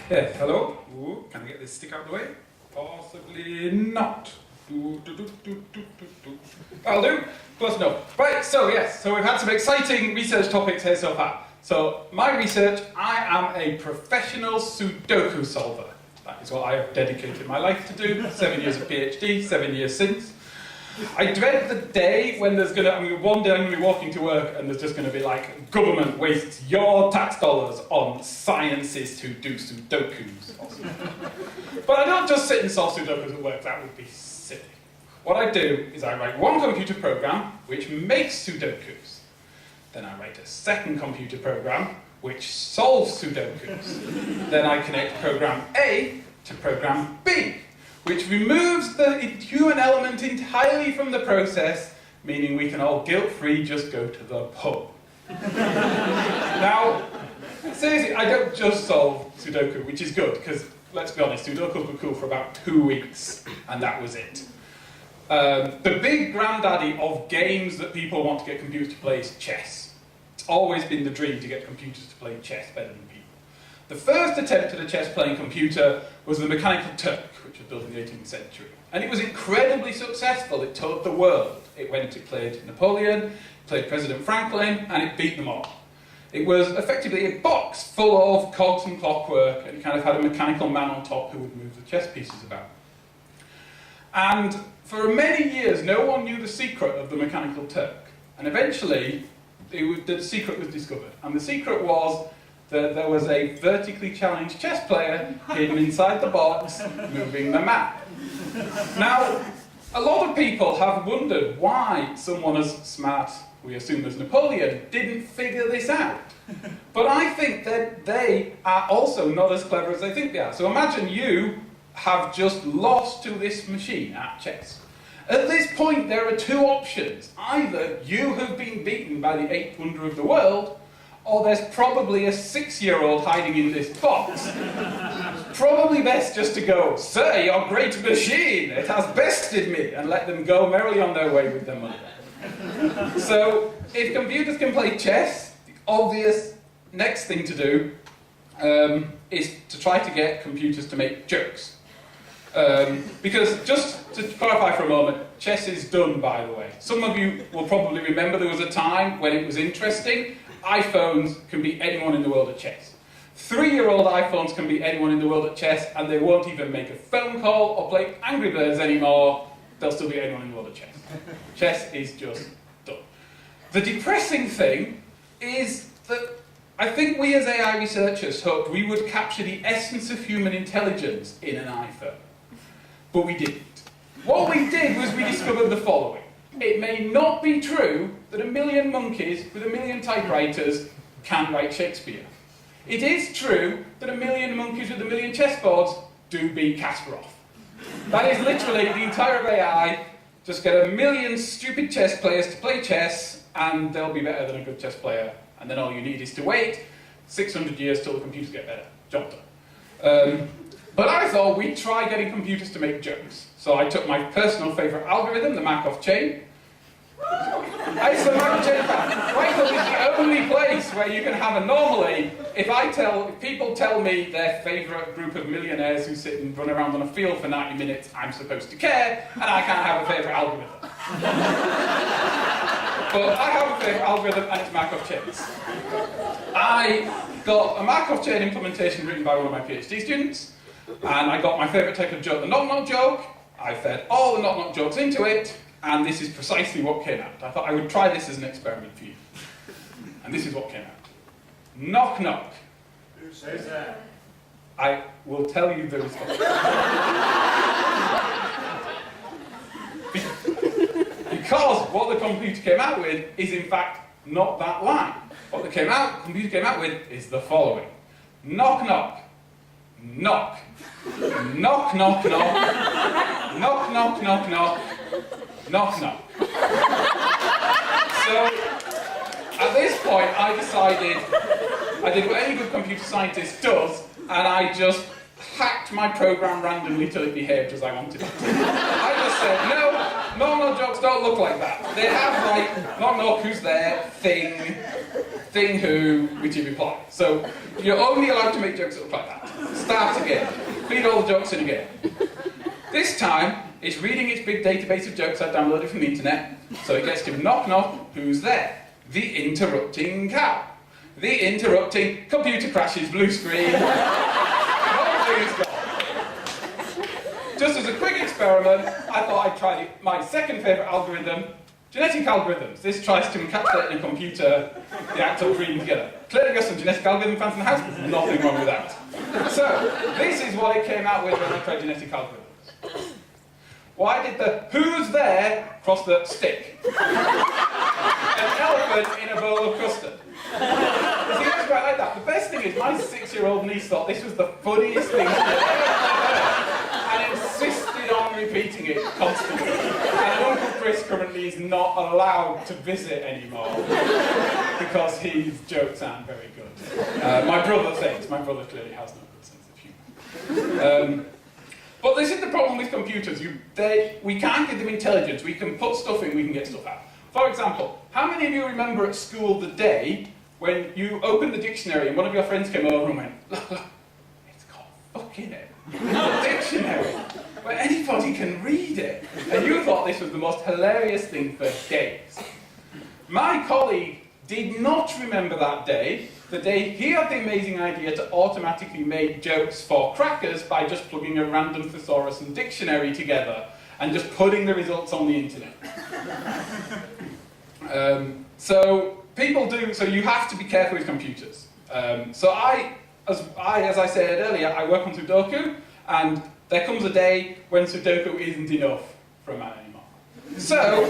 Yeah, hello. Ooh, can I get this stick out of the way? Possibly not. That'll do. Close enough. Right, so yes, so we've had some exciting research topics here so far. So, my research, I am a professional Sudoku solver. That is what I have dedicated my life to do. 7 years of PhD, 7 years since. I dread the day when there's one day I'm going to be walking to work and there's just going to be like, government wastes your tax dollars on scientists who do Sudokus. But I don't just sit and solve Sudokus at work, that would be silly. What I do is I write one computer program which makes Sudokus. Then I write a second computer program which solves Sudokus. Then I connect program A to program B, which removes the human element entirely from the process, meaning we can all guilt-free just go to the pub. Now, seriously, I don't just solve Sudoku, which is good, because, let's be honest, Sudokus were cool for about 2 weeks, and that was it. The big granddaddy of games that people want to get computers to play is chess. It's always been the dream to get computers to play chess better than people. The first attempt at a chess-playing computer was the Mechanical Turk, which was built in the 18th century. And it was incredibly successful. It toured the world. It played Napoleon, it played President Franklin, and it beat them all. It was effectively a box full of cogs and clockwork, and it kind of had a mechanical man on top who would move the chess pieces about. And for many years, no one knew the secret of the Mechanical Turk. And eventually, the secret was discovered. And the secret was that there was a vertically challenged chess player hidden inside the box, moving the map. Now, a lot of people have wondered why someone as smart, we assume as Napoleon, didn't figure this out. But I think that they are also not as clever as they think they are. So imagine you have just lost to this machine at chess. At this point, there are two options. Either you have been beaten by the eighth wonder of the world, or there's probably a 6-year-old hiding in this box. Probably best just to go, "Sir, your great machine, it has bested me," and let them go merrily on their way with their money. So, if computers can play chess, the obvious next thing to do is to try to get computers to make jokes. Because, just to clarify for a moment, chess is done, by the way. Some of you will probably remember there was a time when it was interesting. iPhones can beat anyone in the world at chess. 3-year-old iPhones can beat anyone in the world at chess, and they won't even make a phone call or play Angry Birds anymore. They'll still beat anyone in the world at chess. Chess is just done. The depressing thing is that I think we as AI researchers hoped we would capture the essence of human intelligence in an iPhone. But we didn't. What we did was we discovered the following. It may not be true that 1 million monkeys with 1 million typewriters can write Shakespeare. It is true that 1 million monkeys with 1 million chessboards do beat Kasparov. That is literally the entire of AI. Just get 1 million stupid chess players to play chess, and they'll be better than a good chess player. And then all you need is to wait 600 years till the computers get better. Job done. But I thought we'd try getting computers to make jokes. So I took my personal favourite algorithm, the Markov chain. It's the Markov chain pattern. Markov is the only place where you can have a normally. If people tell me their favourite group of millionaires who sit and run around on a field for 90 minutes, I'm supposed to care, and I can't have a favourite algorithm. But I have a favourite algorithm, and it's Markov chains. I got a Markov chain implementation written by one of my PhD students, and I got my favourite type of joke, the knock-knock joke. I fed all the knock-knock jokes into it, and this is precisely what came out. I thought I would try this as an experiment for you. And this is what came out. Knock knock. Who says that? I will tell you the response. Because what the computer came out with is in fact not that line. What the computer came out with is the following. Knock knock. Knock. Knock knock knock. Knock knock knock knock. Knock knock. So, at this point, I decided, I did what any good computer scientist does, and I just hacked my program randomly till it behaved as I wanted it to. I just said, no jokes don't look like that. They have like, knock, who's there, thing who, which you reply. So, you're only allowed to make jokes that look like that. Start again. Feed all the jokes in again. This time, it's reading its big database of jokes I've downloaded from the internet, so it gets to knock knock, who's there? The interrupting cow. The interrupting computer crashes, blue screen. Whole thing is gone. Just as a quick experiment, I thought I'd try my second favourite algorithm, genetic algorithms. This tries to encapsulate in a computer the act of reading together. Clearly got some genetic algorithm fans in the house, nothing wrong with that. So, this is what it came out with when I tried genetic algorithms. Why did the who's there cross the stick? An elephant in a bowl of custard. See, it was quite like that. The best thing is my 6-year-old niece thought this was the funniest thing she'd ever heard and insisted on repeating it constantly. And Uncle Chris currently is not allowed to visit anymore because his jokes aren't very good. My brother clearly has no good sense of humour. But this is the problem with computers. We can't give them intelligence. We can put stuff in, we can get stuff out. For example, how many of you remember at school the day when you opened the dictionary and one of your friends came over and went, look, it's got fucking it. The dictionary, where anybody can read it. And you thought this was the most hilarious thing for days. My colleague did not remember that day, the day he had the amazing idea to automatically make jokes for crackers by just plugging a random thesaurus and dictionary together and just putting the results on the internet. So you have to be careful with computers. As I said earlier, I work on Sudoku, and there comes a day when Sudoku isn't enough for a man anymore. So,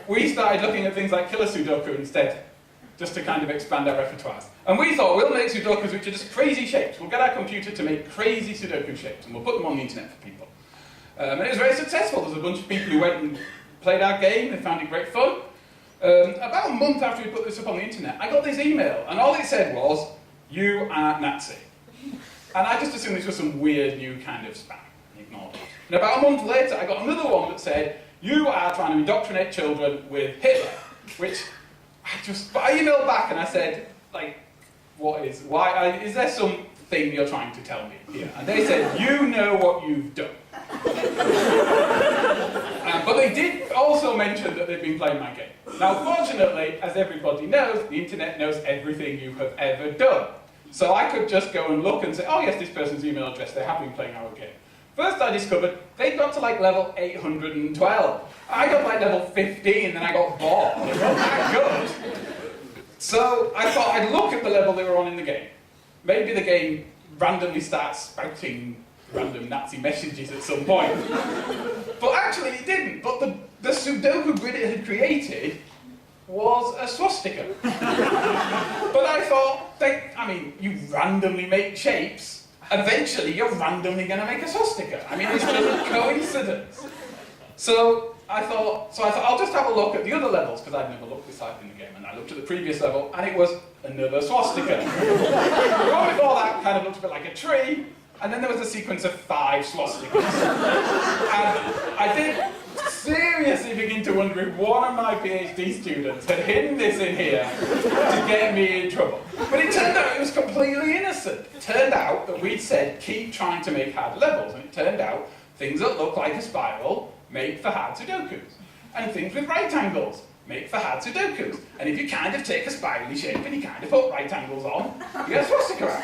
we started looking at things like killer Sudoku instead, just to kind of expand our repertoires. And we thought, we'll make Sudokus which are just crazy shapes. We'll get our computer to make crazy Sudoku shapes, and we'll put them on the internet for people. And it was very successful. There's a bunch of people who went and played our game, they found it great fun. About a month after we put this up on the internet, I got this email, and all it said was, "You are Nazi." And I just assumed this was some weird new kind of spam. Ignored it. And about a month later, I got another one that said, "You are trying to indoctrinate children with Hitler," which but I emailed back and I said, like, is there something you're trying to tell me here? And they said, "You know what you've done." But they did also mention that they'd been playing my game. Now, fortunately, as everybody knows, the internet knows everything you have ever done. So I could just go and look and say, oh yes, this person's email address, they have been playing our game. First I discovered they got to like level 812. I got like level 15 and then I got bored. It wasn't that good. So I thought I'd look at the level they were on in the game. Maybe the game randomly starts spouting random Nazi messages at some point. But actually it didn't. But the Sudoku grid it had created was a swastika. But I thought, you randomly make shapes, eventually you're randomly going to make a swastika. I mean, it's just a coincidence. So I thought, I'll just have a look at the other levels, because I'd never looked this hard in the game, and I looked at the previous level, and it was another swastika. The one before that kind of looked a bit like a tree, and then there was a sequence of 5 swastikas. And I did seriously begin to wonder if one of my PhD students had hidden this in here to get me in trouble. But it turned out it was completely innocent. It turned out that we'd said, keep trying to make hard levels, and it turned out things that look like a spiral make for hard Sudokus. And things with right angles make for hard Sudokus. And if you kind of take a spirally shape and you kind of put right angles on, you get a swastika out.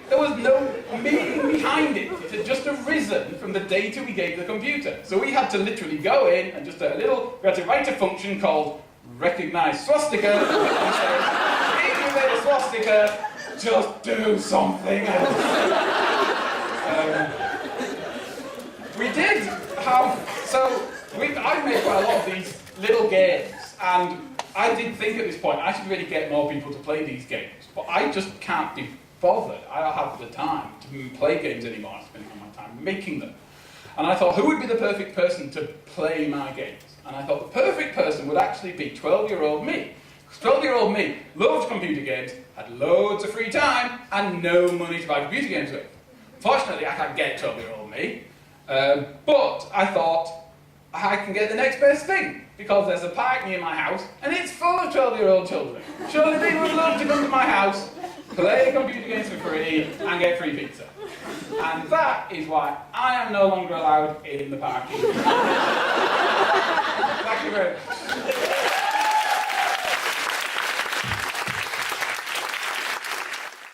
There was no meaning behind it. It had just arisen from the data we gave the computer. So we had to literally go in and just we had to write a function called recognize swastika and say, if you made a swastika, just do something else. We did have, I've made quite a lot of these little games, and I did think at this point I should really get more people to play these games, but I just can't be bothered. I don't have the time to play games anymore. I'm spending all my time making them. And I thought, who would be the perfect person to play my games? And I thought the perfect person would actually be 12-year-old me. Because 12-year-old me loved computer games, had loads of free time, and no money to buy computer games with. Fortunately, I can't get 12-year-old me. But I thought, I can get the next best thing, because there's a park near my house, and it's full of 12-year-old children. Surely they would love to come to my house, play computer games for free, and get free pizza. And that is why I am no longer allowed in the parking. Thank you very much.